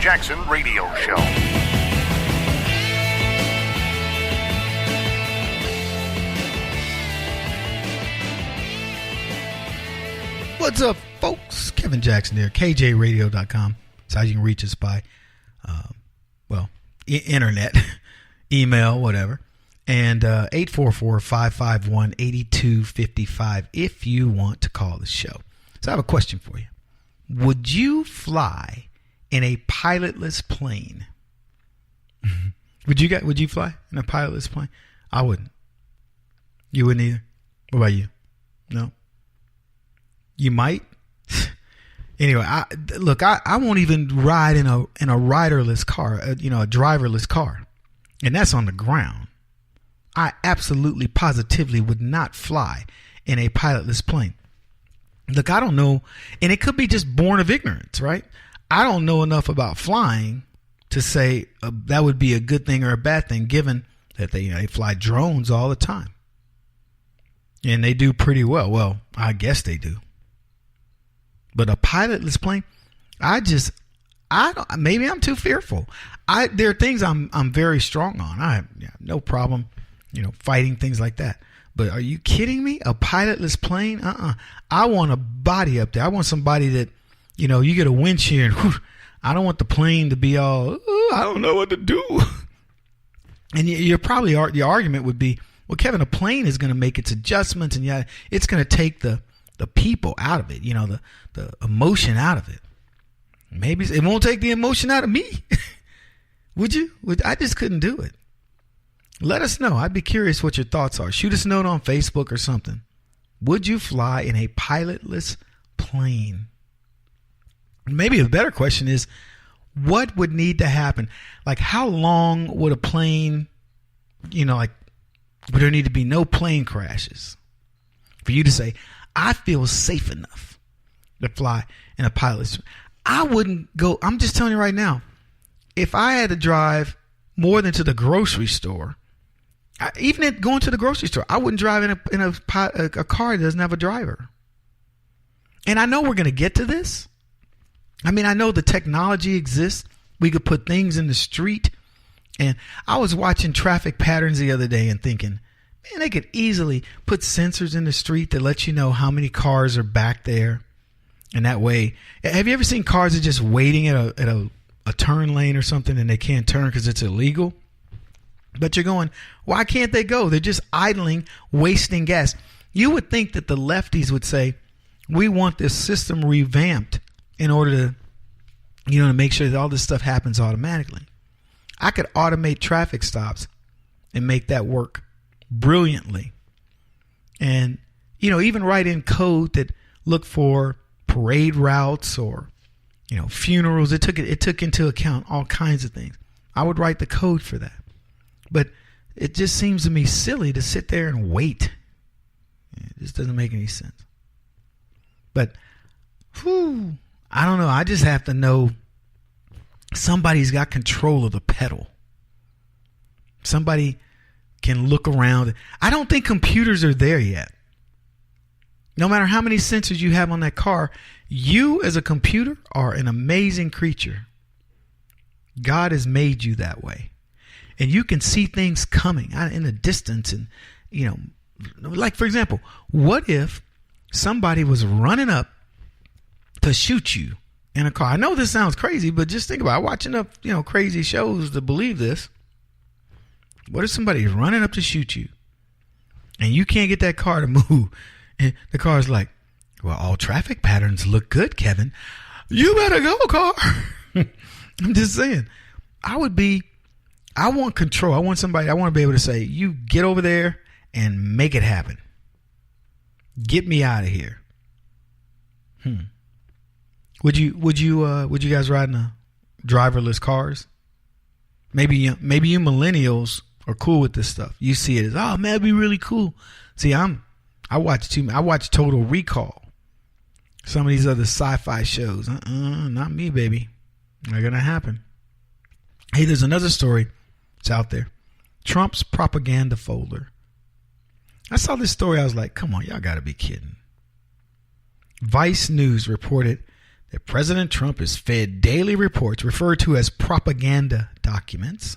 Jackson Radio Show. What's up, folks? Kevin Jackson here, KJRadio.com. That's how you can reach us by, internet, email, whatever. And 844-551-8255 if you want to call the show. So I have a question for you. Would you fly in a pilotless plane? Would you fly in a pilotless plane? I wouldn't. You wouldn't either? What about you? No? You might. Anyway, I won't even ride in a riderless car, a driverless car, and that's on the ground. I absolutely, positively would not fly in a pilotless plane. Look, I don't know, and it could be just born of ignorance, right? I don't know enough about flying to say that would be a good thing or a bad thing, given that they fly drones all the time, and they do pretty well. Well, I guess they do. But a pilotless plane, maybe I'm too fearful. There are things I'm very strong on. I have no problem, fighting things like that. But are you kidding me? A pilotless plane? I want a body up there. I want somebody that, you get a wind shear and whew, I don't want the plane to be all, I don't know what to do. And your argument would be, well, Kevin, a plane is going to make its adjustments and it's going to take the people out of it, the emotion out of it. Maybe it won't take the emotion out of me. Would you? I just couldn't do it. Let us know. I'd be curious what your thoughts are. Shoot us a note on Facebook or something. Would you fly in a pilotless plane? Maybe a better question is, what would need to happen? Like, how long would a plane, would there need to be no plane crashes for you to say, I feel safe enough to fly in a pilotless? I wouldn't go. I'm just telling you right now, if I had to drive more than to the grocery store, even going to the grocery store, I wouldn't drive in a car that doesn't have a driver. And I know we're going to get to this. I mean, I know the technology exists. We could put things in the street. And I was watching traffic patterns the other day and thinking, man, they could easily put sensors in the street that let you know how many cars are back there. And that way, have you ever seen cars that are just waiting at a turn lane or something and they can't turn because it's illegal? But you're going, why can't they go? They're just idling, wasting gas. You would think that the lefties would say, we want this system revamped in order to, to make sure that all this stuff happens automatically. I could automate traffic stops and make that work brilliantly. And, even write in code that look for parade routes or, funerals. It took into account all kinds of things. I would write the code for that. But it just seems to me silly to sit there and wait. It just doesn't make any sense. But, I don't know. I just have to know somebody's got control of the pedal. Somebody can look around. I don't think computers are there yet. No matter how many sensors you have on that car, you as a computer are an amazing creature. God has made you that way. And you can see things coming in the distance. And, like, for example, what if somebody was running up to shoot you in a car? I know this sounds crazy, but just think about it. I watch enough, crazy shows to believe this. What if somebody's running up to shoot you and you can't get that car to move? And the car's like, well, all traffic patterns look good, Kevin. You better go, car. I'm just saying. I want control. I want to be able to say, you get over there and make it happen. Get me out of here. Would you guys ride in driverless cars? Maybe you millennials are cool with this stuff. You see it as, oh man, it'd be really cool. See, I watch Total Recall. Some of these other sci-fi shows. Not me, baby. Not gonna happen. Hey, there's another story. It's out there. Trump's propaganda folder. I saw this story. I was like, come on, y'all gotta be kidding. Vice News reported that President Trump is fed daily reports referred to as propaganda documents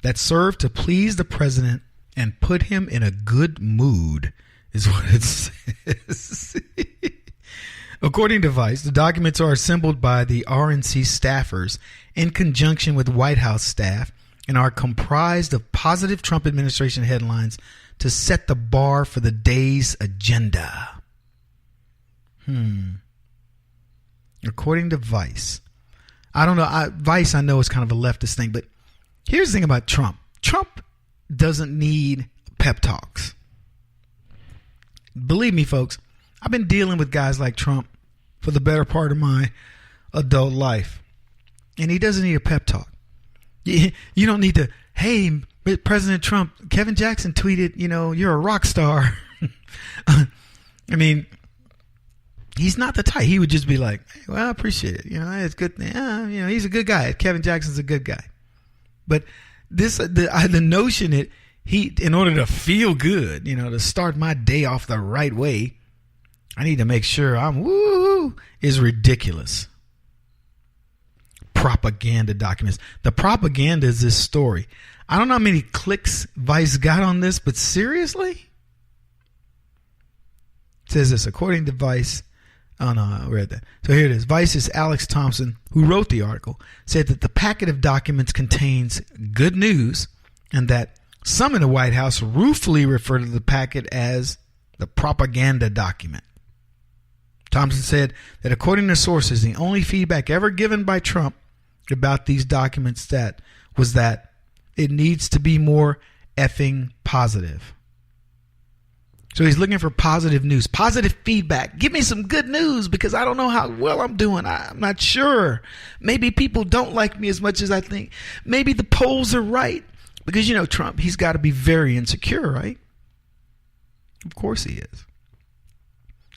that serve to please the president and put him in a good mood, is what it says. According to Vice, the documents are assembled by the RNC staffers in conjunction with White House staff and are comprised of positive Trump administration headlines to set the bar for the day's agenda. According to Vice. I don't know. Vice, I know, is kind of a leftist thing, but here's the thing about Trump. Trump doesn't need pep talks. Believe me, folks, I've been dealing with guys like Trump for the better part of my adult life. And he doesn't need a pep talk. You don't need to, hey, President Trump, Kevin Jackson tweeted, you're a rock star. I mean, he's not the type. He would just be like, hey, well, I appreciate it. It's good. He's a good guy. Kevin Jackson's a good guy. But the notion that he, in order to feel good, to start my day off the right way, I need to make sure I'm woo, is ridiculous. Propaganda documents. The propaganda is this story. I don't know how many clicks Vice got on this, but seriously? It says this, according to Vice. Oh, no, I read that. So here it is. Vice's Alex Thompson, who wrote the article, said that the packet of documents contains good news and that some in the White House ruefully refer to the packet as the propaganda document. Thompson said that according to sources, the only feedback ever given by Trump about these documents was that it needs to be more effing positive. So he's looking for positive news, positive feedback. Give me some good news because I don't know how well I'm doing. I'm not sure. Maybe people don't like me as much as I think. Maybe the polls are right. Because, Trump, he's got to be very insecure, right? Of course he is.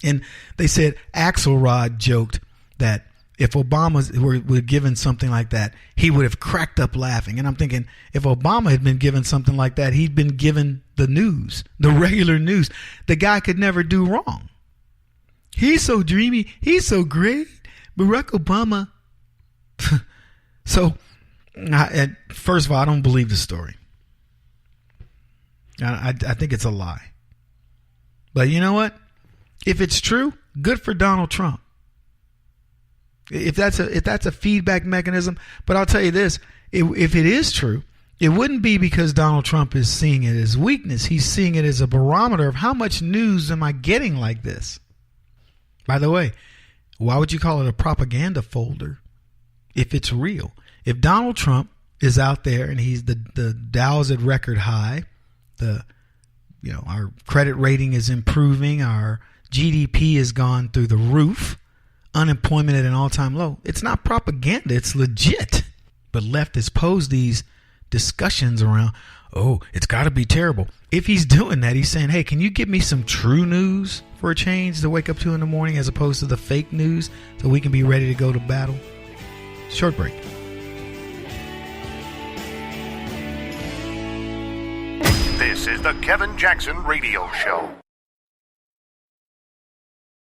And they said Axelrod joked that if Obama were given something like that, he would have cracked up laughing. And I'm thinking, if Obama had been given something like that, he'd been given the news, the regular news. The guy could never do wrong. He's so dreamy. He's so great. Barack Obama. So, first of all, I don't believe the story. I think it's a lie. But you know what? If it's true, good for Donald Trump. If that's a feedback mechanism, but I'll tell you this, if it is true, it wouldn't be because Donald Trump is seeing it as weakness. He's seeing it as a barometer of how much news am I getting like this. By the way, why would you call it a propaganda folder if it's real? If Donald Trump is out there and he's the Dow's at record high, our credit rating is improving, our GDP has gone through the roof, unemployment at an all-time low. It's not propaganda, it's legit. But leftists pose these discussions around, oh, it's got to be terrible. If he's doing that, he's saying, hey, can you give me some true news for a change to wake up to in the morning as opposed to the fake news so we can be ready to go to battle? Short break. This is the Kevin Jackson Radio Show.